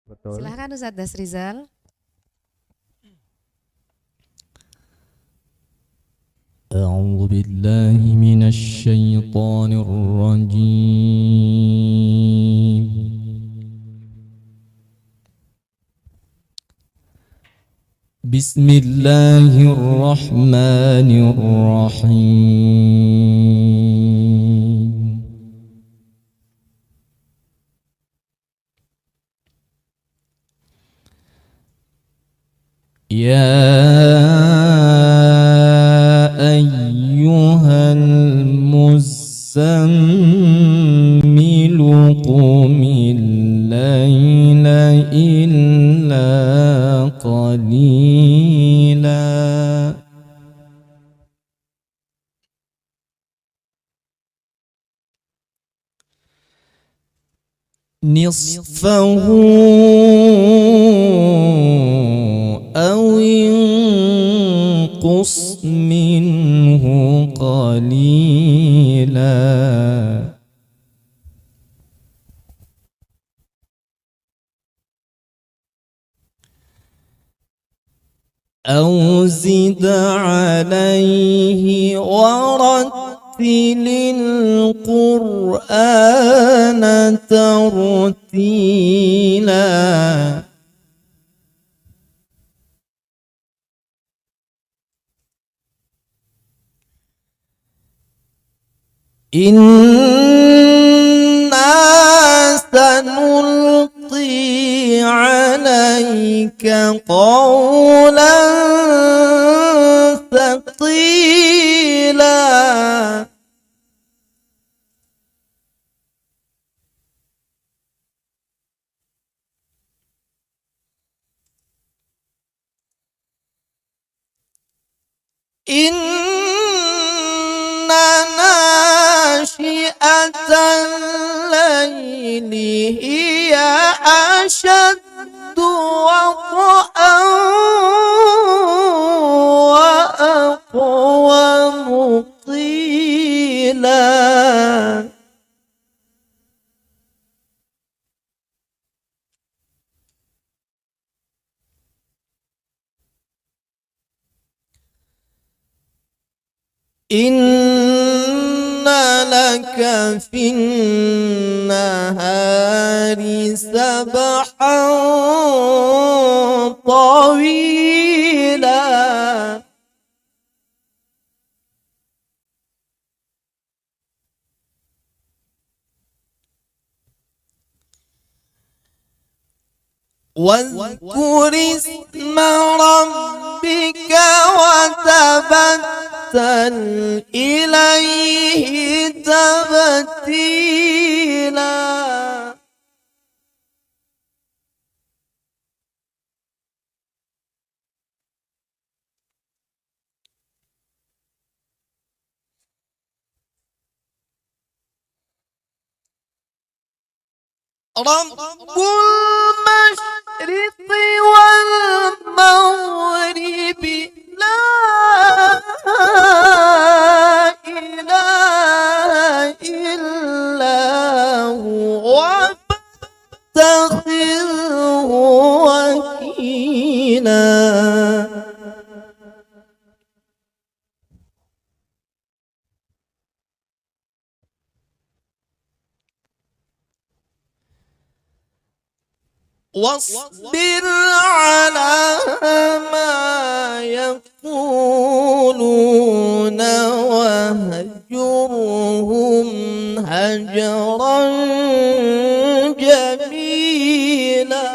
Betul. Silahkan Ustadz Dasrizal. أعوذ بالله من الشيطان الرجيم. بسم الله الرحمن الرحيم. يا أيها المزمل قم الليل إلا قليلا نصفه أو انقص منه قليلا أو زد عليه ورتل القرآن ترتيلا إنا سنلقي عليك قولا ثقيلا إن ناشئة الليل هي أشد وطئا وأقوم قيلا إن لك في النهار سبحا طويلا واذكر اسم ربك وتبتل إليه تبتيلا رب المشرق والمغرب لا إله إلا هو فاتخذه وكيلا واصبر على ما يقولون وهجرهم هجرا جميلا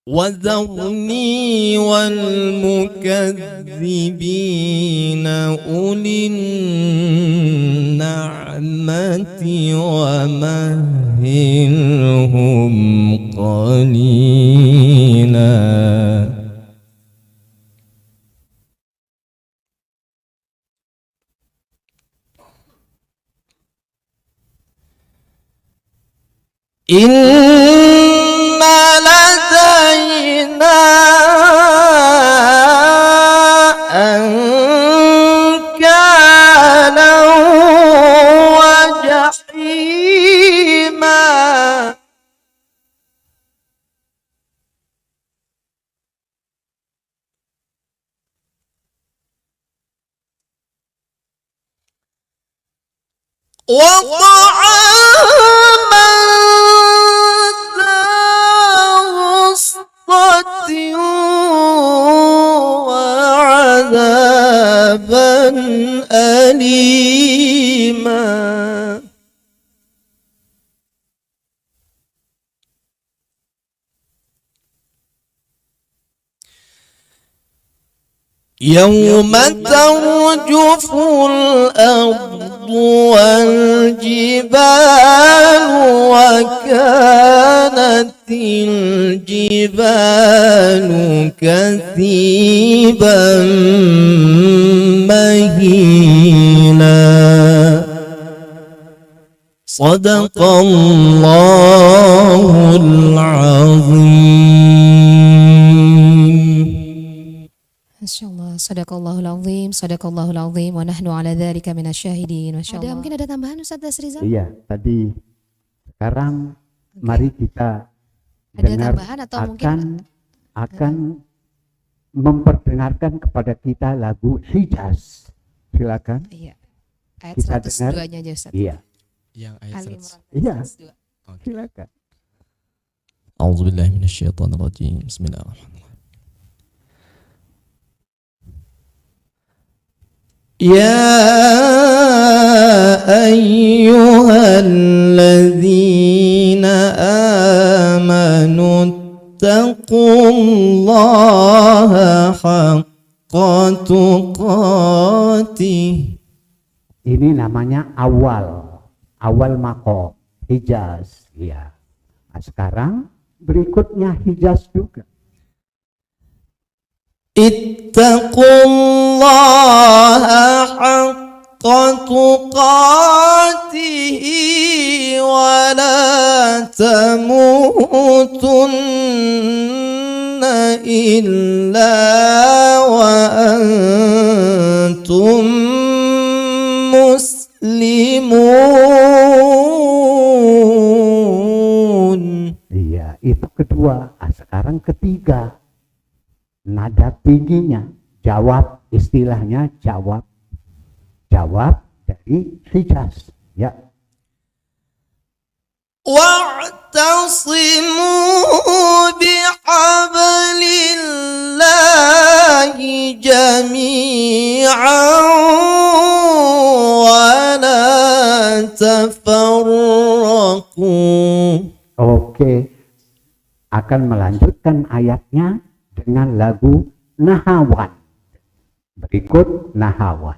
وذرني والمكذبين أولي النعمة ومهلهم قليلا إن لدينا وطعاما ذا غصة وعذابا أليما يوم ترجف الأرض والجبال وكانت الجبال كثيبا مهينا صدق الله العظيم. Masyaallah, sadaqallahul azim, sadaqallahul azim, wa nahnu ala dzalika minasyahidin. Masyaallah. Mungkin ada tambahan Ustaz Dasrizal? Iya, tadi sekarang mari kita Ada dengar tambahan atau mungkin akan memperdengarkan kepada kita lagu Hijaz. Silakan. iya. Ayat Kita 102-nya aja Ustaz. Iya, Yang ayat Ali 100. Imran Iya. 102. silakan. A'udzubillahi minasyaitonirrajim. Bismillahirrahmanirrahim. يا أيها الذين آمنوا اتقوا الله حق تقاته. Ini namanya awal makom Hijaz. Ya. Nah, sekarang berikutnya Hijaz juga. اتقوا الله حق تقاته ولا تموتن إلا وأنتم مسلمون. Iya, itu kedua. Ah, sekarang ketiga. Nada tingginya, jawab, istilahnya jawab dari Hijaz. Ya. واعتصموا بحبل الله جميعا ولا تفرقوا. Oke, akan melanjutkan ayatnya dengan lagu Nahawan. Berikut Nahawan.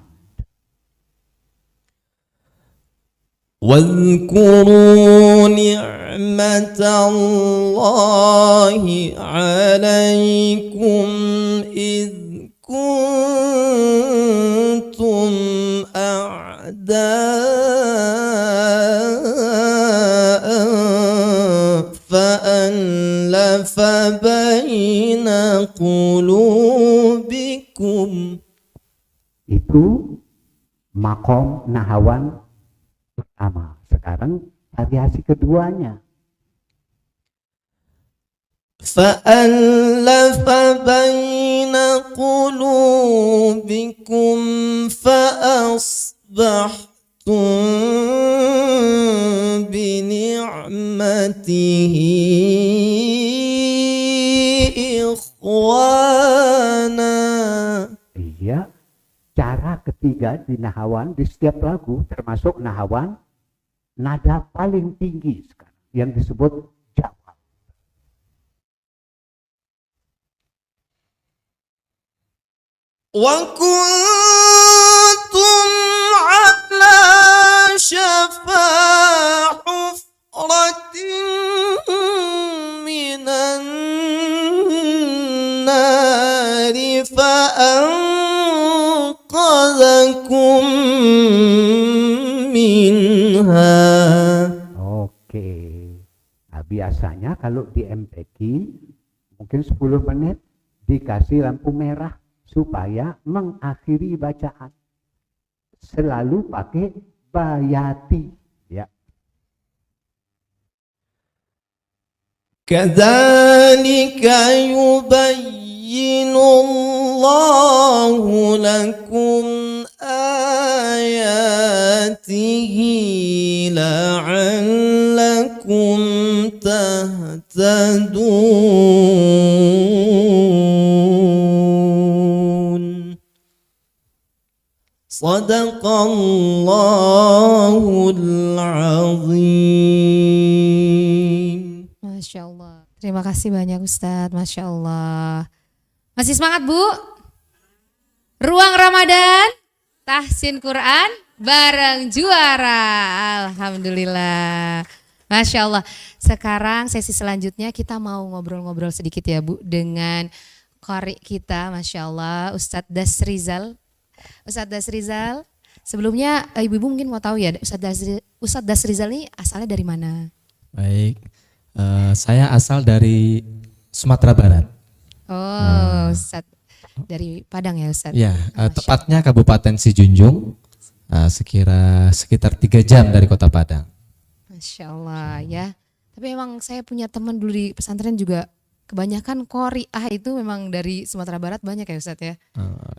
واذكروا نعمة الله عليكم إذ كنتم أعداء فألف بين قلوبكم. Itu makom Nahawan pertama. Sekarang variasi keduanya. فألف بين قلوبكم فأصبحتم بنعمته إخوانا. Iya, cara ketiga di Nahawan, di setiap lagu termasuk Nahawan, nada paling tinggi sekarang yang disebut jawab. وكنتم على شفا حفرة من النار فأنقذكم منها. Oke. Nah, biasanya kalau di MTQ mungkin 10 menit dikasih lampu merah supaya mengakhiri bacaan. Selalu pakai bayati, ya. كذلك يبين الله لكم آياته يهتدون صدق الله العظيم. Masya Allah. Terima kasih banyak Ustadz. Masya Allah. Masih semangat Bu? Ruang Ramadan, tahsin Quran, bareng juara. Alhamdulillah. Masya Allah. Sekarang sesi selanjutnya kita mau ngobrol-ngobrol sedikit ya Bu. Dengan qari kita, Masya Allah, Ustadz Dasrizal. Ustadz Dasrizal, sebelumnya ibu-ibu mungkin mau tahu ya, Ustadz Dasrizal ini asalnya dari mana? Baik, saya asal dari Sumatera Barat. Oh, Ustadz dari Padang ya Ustadz? Ya, Masya tepatnya Kabupaten Sijunjung, sekitar 3 jam dari Kota Padang. Masya Allah ya. Tapi emang saya punya teman dulu di pesantren juga, kebanyakan qari'ah itu memang dari Sumatera Barat banyak ya Ustadz ya.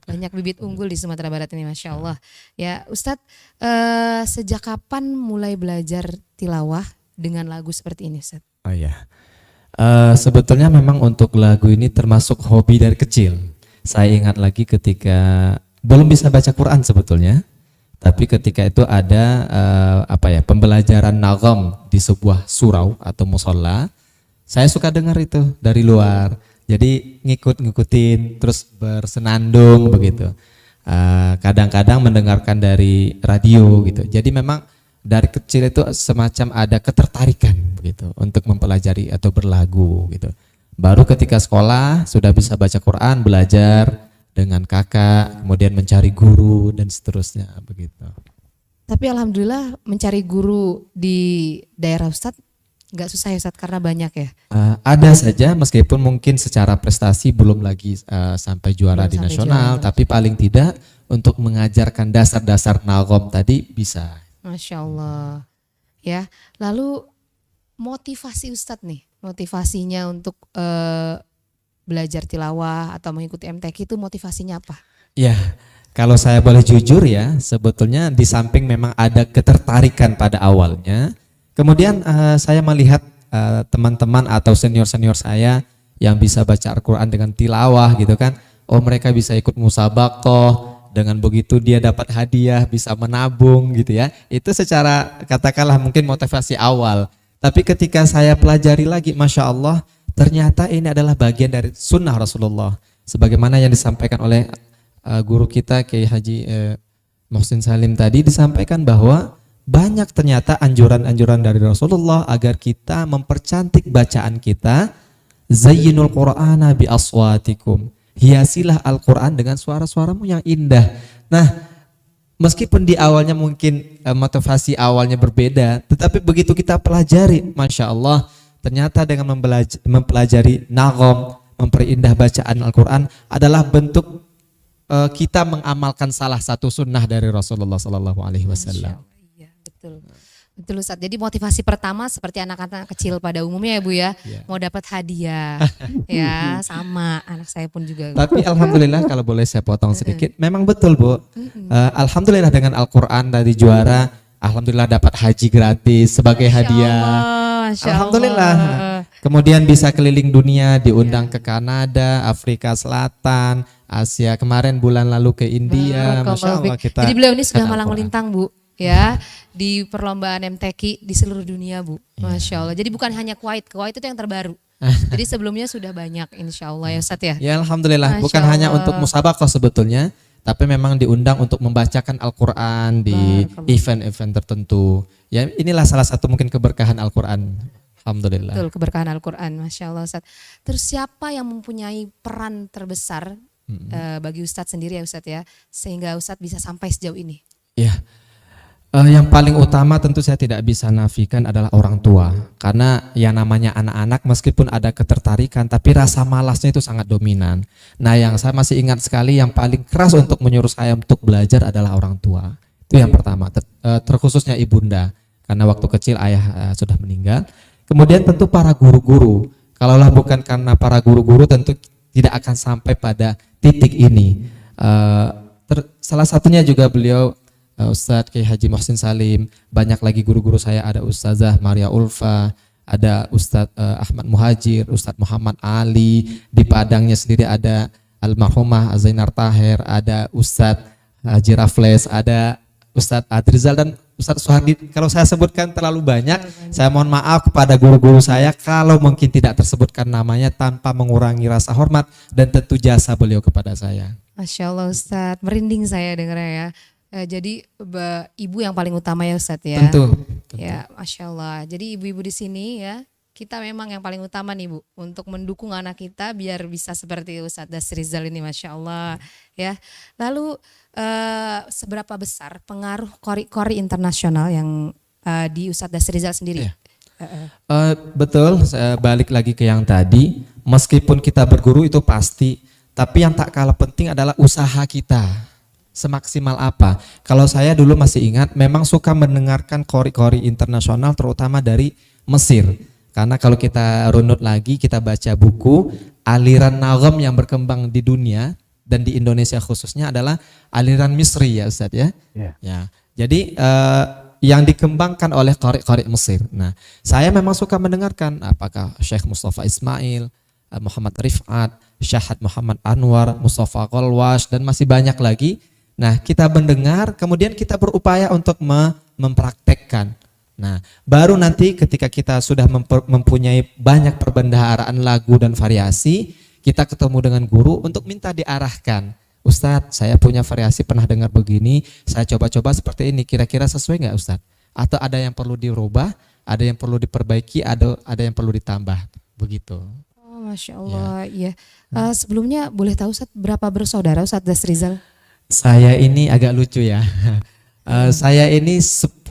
Banyak bibit unggul di Sumatera Barat ini, Masya Allah. Ya Ustadz, sejak kapan mulai belajar tilawah dengan lagu seperti ini Ustadz? Oh ya, sebetulnya memang untuk lagu ini termasuk hobi dari kecil. Saya ingat lagi ketika belum bisa baca Quran sebetulnya, tapi ketika itu ada pembelajaran nagom di sebuah surau atau musola. Saya suka dengar itu dari luar, jadi ngikutin, terus bersenandung begitu. Kadang-kadang mendengarkan dari radio gitu. Jadi memang dari kecil itu semacam ada ketertarikan begitu untuk mempelajari atau berlagu gitu. Baru ketika sekolah sudah bisa baca Quran, belajar dengan kakak, kemudian mencari guru dan seterusnya begitu. Tapi alhamdulillah mencari guru di daerah Ustadz nggak susah ya Ustadz karena banyak ya? Ada saja, meskipun mungkin secara prestasi belum lagi sampai juara Belum di sampai nasional, juara. tapi paling tidak untuk mengajarkan dasar-dasar nagom tadi bisa. Masya Allah. Ya, lalu motivasi Ustadz nih, motivasinya untuk belajar tilawah atau mengikuti MTQ itu motivasinya apa? Ya, kalau saya boleh jujur ya, sebetulnya di samping memang ada ketertarikan pada awalnya, kemudian saya melihat teman-teman atau senior-senior saya yang bisa baca Al-Quran dengan tilawah gitu kan, oh mereka bisa ikut musabaqoh, dengan begitu dia dapat hadiah, bisa menabung gitu ya. Itu secara katakanlah mungkin motivasi awal. Tapi ketika saya pelajari lagi, Masya Allah, ternyata ini adalah bagian dari sunnah Rasulullah. Sebagaimana yang disampaikan oleh guru kita Kiai Haji Muhsin Salim tadi, disampaikan bahwa banyak ternyata anjuran-anjuran dari Rasulullah agar kita mempercantik bacaan kita. Zayyinul Qur'ana bi aswatikum. Hiasilah Al-Quran dengan suara-suaramu yang indah. Nah, meskipun di awalnya mungkin motivasi awalnya berbeda, tetapi begitu kita pelajari, Masya Allah, ternyata dengan mempelajari nagom, memperindah bacaan Al-Quran adalah bentuk kita mengamalkan salah satu sunnah dari Rasulullah SAW. Iya, betul. Betul Ustadz. Jadi motivasi pertama seperti anak-anak kecil pada umumnya ya Bu ya, mau dapat hadiah. Ya, sama anak saya pun juga. Tapi alhamdulillah kalau boleh saya potong sedikit, memang betul Bu. Alhamdulillah dengan Al-Quran dari juara, alhamdulillah dapat haji gratis sebagai hadiah. Masya Alhamdulillah. Allah. Kemudian bisa keliling dunia, diundang ke Kanada, Afrika Selatan, Asia. Kemarin bulan lalu ke India. Masya Allah kita. Jadi beliau ini sudah kata malang Al-Quran. melintang Bu, ya di perlombaan MTQ di seluruh dunia Bu. Masya Allah. Jadi bukan hanya Kuwait itu yang terbaru. Jadi sebelumnya sudah banyak, insya Allah ya Ustadz ya. Ya alhamdulillah, Masya bukan hanya Allah. untuk musabaqah sebetulnya, tapi memang diundang untuk membacakan Al-Quran di event-event tertentu. Ya inilah salah satu mungkin keberkahan Al-Quran. Alhamdulillah. Betul, keberkahan Al-Quran, Masya Allah Ustadz. Terus siapa yang mempunyai peran terbesar bagi Ustadz sendiri ya Ustadz ya, sehingga Ustadz bisa sampai sejauh ini? Ya, yang paling utama tentu saya tidak bisa nafikan adalah orang tua. Karena yang namanya anak-anak meskipun ada ketertarikan, tapi rasa malasnya itu sangat dominan. Nah yang saya masih ingat sekali, yang paling keras untuk menyuruh saya untuk belajar adalah orang tua. Itu yang pertama, terkhususnya ibunda. Karena waktu kecil ayah sudah meninggal. Kemudian tentu para guru-guru. Kalaulah bukan karena para guru-guru tentu tidak akan sampai pada titik ini. Salah satunya juga beliau Ustadz Kiai Haji Muhsin Salim, banyak lagi guru-guru saya, ada Ustazah Maria Ulfa, ada Ustadz Ahmad Muhajir, Ustadz Muhammad Ali, di Padangnya sendiri ada almarhumah Zainar Taher, ada Ustadz Haji Rafles, ada Ustadz Adrizal dan Ustadz Suhardi. Kalau saya sebutkan terlalu banyak, saya mohon maaf kepada guru-guru saya kalau mungkin tidak tersebutkan namanya tanpa mengurangi rasa hormat dan tentu jasa beliau kepada saya. Masya Allah Ustadz, merinding saya dengarnya ya. Jadi ibu yang paling utama ya Ustadz ya. Tentu. Ya, Masya Allah. Jadi ibu-ibu di sini ya, kita memang yang paling utama nih Bu, untuk mendukung anak kita biar bisa seperti Ustadz Dasrizal ini, Masya Allah ya. Lalu seberapa besar pengaruh kori-kori internasional yang di Ustadz Dasrizal sendiri? Ya. Betul, saya balik lagi ke yang tadi, meskipun kita berguru itu pasti, tapi yang tak kalah penting adalah usaha kita. Semaksimal apa? Kalau saya dulu masih ingat, memang suka mendengarkan kori-kori internasional terutama dari Mesir. Karena kalau kita runut lagi, kita baca buku, aliran nagam yang berkembang di dunia dan di Indonesia khususnya adalah aliran Misri ya Ustaz ya. Ya. Ya. Jadi yang dikembangkan oleh qari-qari Mesir. Nah, saya memang suka mendengarkan apakah Syekh Mustafa Ismail, Muhammad Rifat, Syahad Muhammad Anwar, Mustafa Qalwash dan masih banyak lagi. Nah, kita mendengar, kemudian kita berupaya untuk mempraktekkan. Nah, baru nanti ketika kita sudah mempunyai banyak perbendaharaan lagu dan variasi, kita ketemu dengan guru untuk minta diarahkan. Ustadz, saya punya variasi pernah dengar begini, saya coba-coba seperti ini, kira-kira sesuai nggak Ustadz? Atau ada yang perlu dirubah, ada yang perlu diperbaiki, ada yang perlu ditambah, begitu. Oh, Masya Allah, ya. Sebelumnya boleh tahu Ustadz berapa bersaudara Ustadz Dasrizal? Saya ini agak lucu ya. Saya ini 10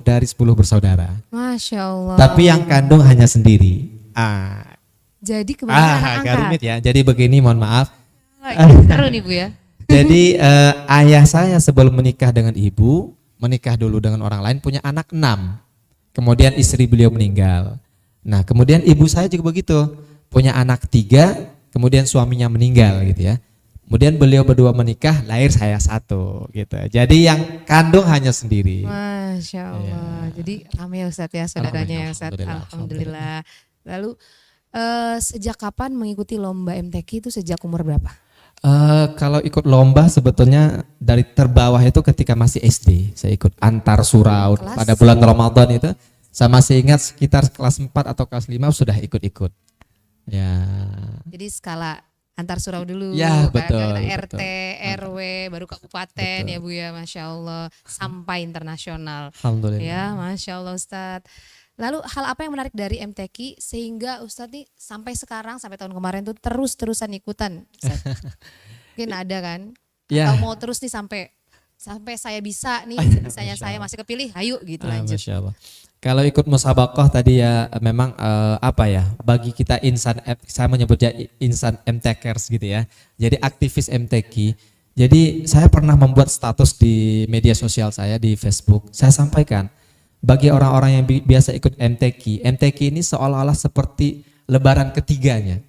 dari 10 bersaudara. Masya Allah. Tapi yang kandung hanya sendiri. Jadi kebanyakan anak agak angkat. rumit ya. Jadi begini, mohon maaf. Seru nih Bu ya. Jadi ayah saya sebelum menikah dengan ibu, menikah dulu dengan orang lain, punya anak 6. Kemudian istri beliau meninggal. Nah, kemudian ibu saya juga begitu, punya anak 3, kemudian suaminya meninggal gitu ya. Kemudian beliau berdua menikah, lahir saya 1 gitu. Jadi yang kandung hanya sendiri. Masya Allah. Jadi ramai ya Ustadz ya saudaranya ya Ustadz. Alhamdulillah. Lalu sejak kapan mengikuti lomba MTQ itu sejak umur berapa? Kalau ikut lomba sebetulnya dari terbawah itu ketika masih SD. Saya ikut antar surau pada bulan Ramadan itu. Saya masih ingat sekitar kelas 4 atau kelas 5 sudah ikut-ikut. Ya. Jadi skala antar surau dulu, ya, betul, RT, betul. RW, baru kabupaten betul. Ya Bu ya, Masya Allah, sampai internasional. Alhamdulillah. Ya, Masya Allah Ustadz. Lalu hal apa yang menarik dari MTQ sehingga Ustadz nih sampai sekarang, sampai tahun kemarin tuh terus-terusan ikutan? Mungkin ada kan? Ya. Atau mau terus nih sampai saya bisa nih, misalnya saya masih kepilih, ayo gitu lanjut. Masya Allah. Kalau ikut musabaqah tadi ya memang apa ya, bagi kita insan, saya menyebutnya insan MTKers gitu ya. Jadi aktivis MTQ. Jadi saya pernah membuat status di media sosial saya di Facebook. Saya sampaikan bagi orang-orang yang biasa ikut MTQ, MTQ ini seolah-olah seperti lebaran ketiganya.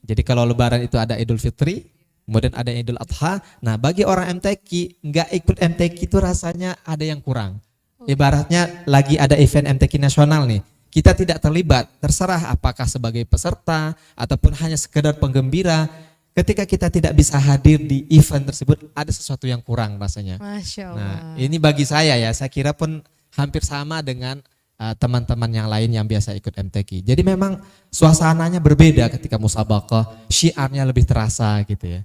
Jadi kalau lebaran itu ada Idul Fitri, kemudian ada Idul Adha. Nah, bagi orang MTQ nggak ikut MTQ itu rasanya ada yang kurang. Ibaratnya lagi ada event MTQ nasional nih, kita tidak terlibat, terserah apakah sebagai peserta ataupun hanya sekedar penggembira. Ketika kita tidak bisa hadir di event tersebut, ada sesuatu yang kurang rasanya. Masya Allah. Nah, ini bagi saya ya, saya kira pun hampir sama dengan teman-teman yang lain yang biasa ikut MTQ. Jadi memang suasananya berbeda ketika musabaqah, syiarnya lebih terasa gitu ya.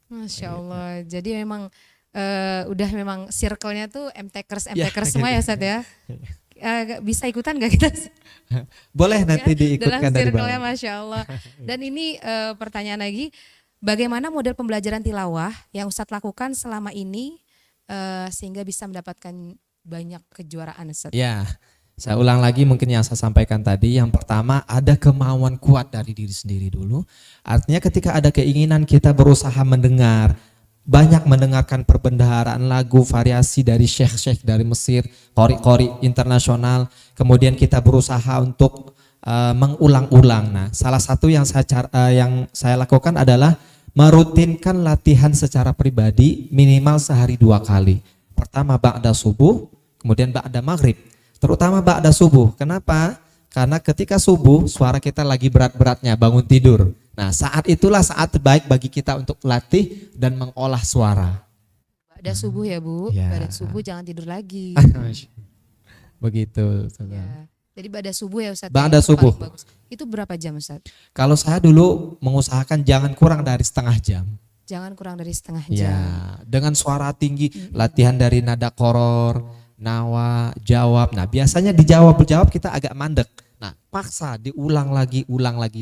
Masya Allah. Jadi memang udah memang circle-nya tuh MTKers semua gitu. ya Ustaz ya. Bisa ikutan gak kita? Boleh nanti diikutkan dalam dari circle-nya, bawah. Masya Allah. Dan ini pertanyaan lagi, bagaimana model pembelajaran tilawah yang Ustadz lakukan selama ini sehingga bisa mendapatkan banyak kejuaraan Ustadz? Ya, saya ulang lagi mungkin yang saya sampaikan tadi. Yang pertama, ada kemauan kuat dari diri sendiri dulu. Artinya ketika ada keinginan, kita berusaha mendengar, banyak mendengarkan perbendaharaan lagu, variasi dari syekh-syekh dari Mesir, qori-qori internasional. Kemudian kita berusaha untuk mengulang-ulang. Nah, salah satu yang saya lakukan adalah merutinkan latihan secara pribadi minimal sehari 2 kali. Pertama ba'da subuh, kemudian ba'da maghrib. Terutama ba'da subuh. Kenapa? Karena ketika subuh suara kita lagi berat-beratnya bangun tidur. Nah, saat itulah saat terbaik bagi kita untuk latih dan mengolah suara. Ba'da subuh ya Bu, Ya. ba'da subuh jangan tidur lagi. Begitu. Ya. Jadi ba'da subuh ya Ustadz. Ba'da Itu subuh. paling bagus. Itu berapa jam Ustadz? Kalau saya dulu mengusahakan jangan kurang dari setengah jam. Jangan kurang dari setengah Ya, jam. dengan suara tinggi, latihan dari nada koror, nawa, jawab. Nah, biasanya dijawab kita agak mandek. Nah, paksa diulang lagi,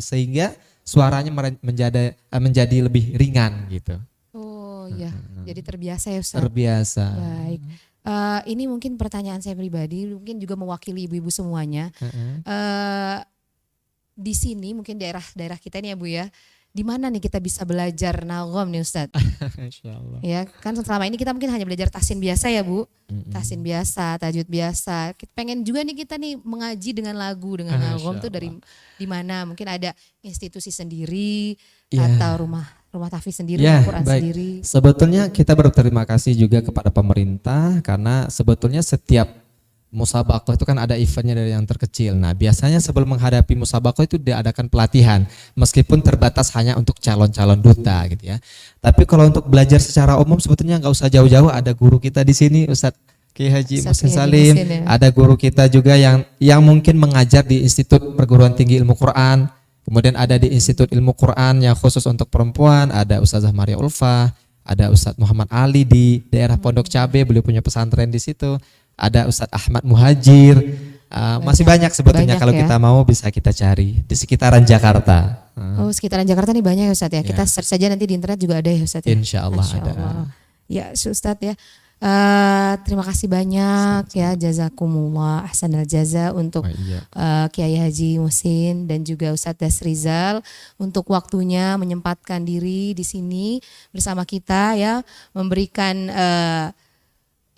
sehingga suaranya menjadi lebih ringan gitu. Oh iya, jadi terbiasa ya Ustadz. Terbiasa. Baik. Ini mungkin pertanyaan saya pribadi, mungkin juga mewakili ibu-ibu semuanya. Di sini mungkin daerah kita ini ya Bu ya, di mana nih kita bisa belajar nagom nih Ustadz? Insyaallah. Ya kan selama ini kita mungkin hanya belajar tahsin biasa ya Bu, tahsin biasa, tajwid biasa. Kita pengen juga nih kita nih mengaji dengan lagu, dengan nagom tuh dari di mana? Mungkin ada institusi sendiri atau rumah tahfiz sendiri, Ya, Al-Quran baik. sendiri. Sebetulnya kita berterima kasih juga kepada pemerintah karena sebetulnya setiap musabaqah itu kan ada eventnya dari yang terkecil. Nah, biasanya sebelum menghadapi musabaqah itu diadakan pelatihan meskipun terbatas hanya untuk calon-calon duta gitu ya. Tapi kalau untuk belajar secara umum sebetulnya nggak usah jauh-jauh, ada guru kita di sini Ustadz Kiai Haji Ustadz Muhsin Kiai Haji Salim, Muhsin, ya. ada guru kita juga yang mungkin mengajar di Institut Perguruan Tinggi Ilmu Quran. Kemudian ada di Institut Ilmu Quran yang khusus untuk perempuan, ada Ustazah Maria Ulfa, ada Ustadz Muhammad Ali di daerah Pondok Cabe, beliau punya pesantren di situ. Ada Ustadz Ahmad Muhajir, masih banyak sebetulnya banyak kalau ya. kita mau bisa kita cari di sekitaran Jakarta. Oh sekitaran Jakarta nih banyak ya Ustadz ya. Kita Ya. search saja nanti di internet juga ada ya Ustadz ya. Insya Allah Masya ada. Allah. Ya Ustadz ya. Terima kasih banyak ya, jazakumullah ahsanal jaza untuk Oh, iya. Kiai Haji Muhsin dan juga Ustadz Dasrizal untuk waktunya menyempatkan diri di sini bersama kita ya, memberikan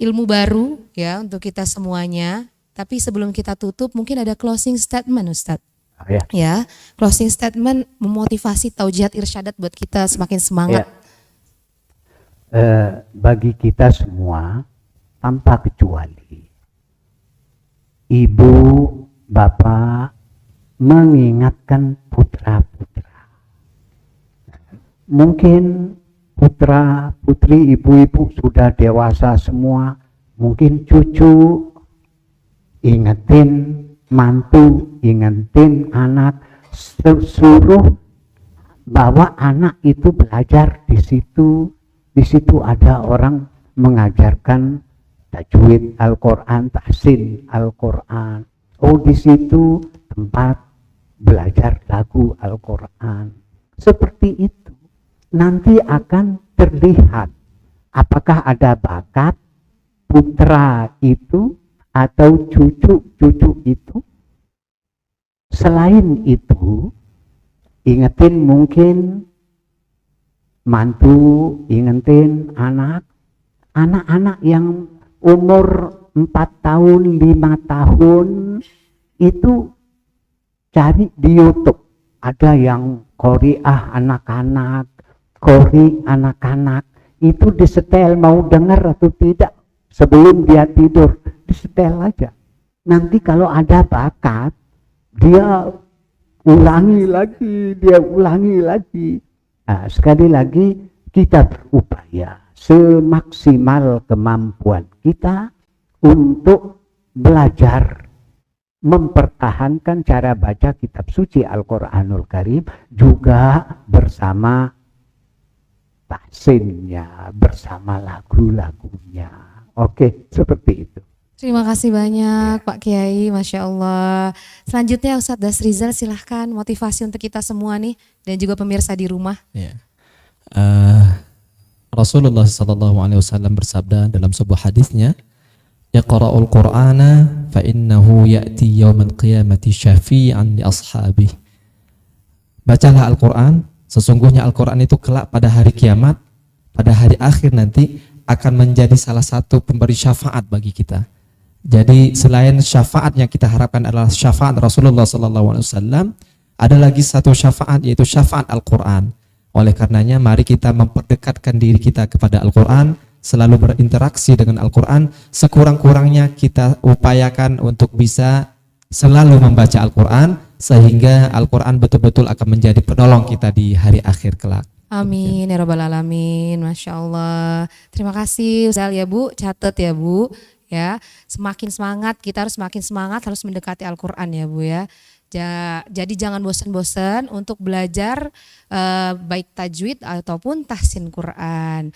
ilmu baru ya untuk kita semuanya. Tapi sebelum kita tutup mungkin ada closing statement Ustadz. Ya. Ya, closing statement memotivasi taujihat irsyadat buat kita semakin semangat. Bagi kita semua tanpa kecuali, ibu, bapak mengingatkan putra-putra. Mungkin putra, putri, ibu-ibu sudah dewasa semua, mungkin cucu, ingetin mantu, ingetin anak, suruh bawa anak itu belajar di situ. Di situ ada orang mengajarkan tajwid Al-Quran, tahsin Al-Quran. Oh, di situ tempat belajar lagu Al-Quran. Seperti itu. Nanti akan terlihat apakah ada bakat putra itu atau cucu-cucu itu. Selain itu, ingetin mungkin mantu, ingetin anak-anak yang umur 4 tahun, 5 tahun itu cari di YouTube. Ada yang qori'ah anak-anak, qori anak-anak, itu disetel mau dengar atau tidak sebelum dia tidur, disetel aja. Nanti kalau ada bakat, dia ulangi lagi. Nah, sekali lagi kita berupaya semaksimal kemampuan kita untuk belajar mempertahankan cara baca kitab suci Al-Quranul Karim juga bersama tahsinnya, bersama lagu-lagunya. Oke, seperti itu. Terima kasih banyak Pak Kiai, Masya Allah. Selanjutnya Ustadz Dasrizal silahkan motivasi untuk kita semua nih dan juga pemirsa di rumah. Ya. Rasulullah SAW bersabda dalam sebuah hadisnya, "Iqra'ul Qur'ana fa innahu ya'ti yaumal qiyamati syafi'an li ashabihi." Bacalah Al-Qur'an, sesungguhnya Al-Qur'an itu kelak pada hari kiamat, pada hari akhir nanti akan menjadi salah satu pemberi syafaat bagi kita. Jadi selain syafaat yang kita harapkan adalah syafaat Rasulullah SAW, ada lagi satu syafaat yaitu syafaat Al-Quran. Oleh karenanya mari kita memperdekatkan diri kita kepada Al-Quran, selalu berinteraksi dengan Al-Quran, sekurang-kurangnya kita upayakan untuk bisa selalu membaca Al-Quran sehingga Al-Quran betul-betul akan menjadi penolong kita di hari akhir kelak. Amin ya rabbal alamin. Masya Allah. Terima kasih Ustaz ya Bu, catat ya Bu. Ya, semakin semangat, kita harus semakin semangat harus mendekati Al-Quran ya Bu ya. Jadi jangan bosan-bosan untuk belajar baik tajwid ataupun tahsin Quran.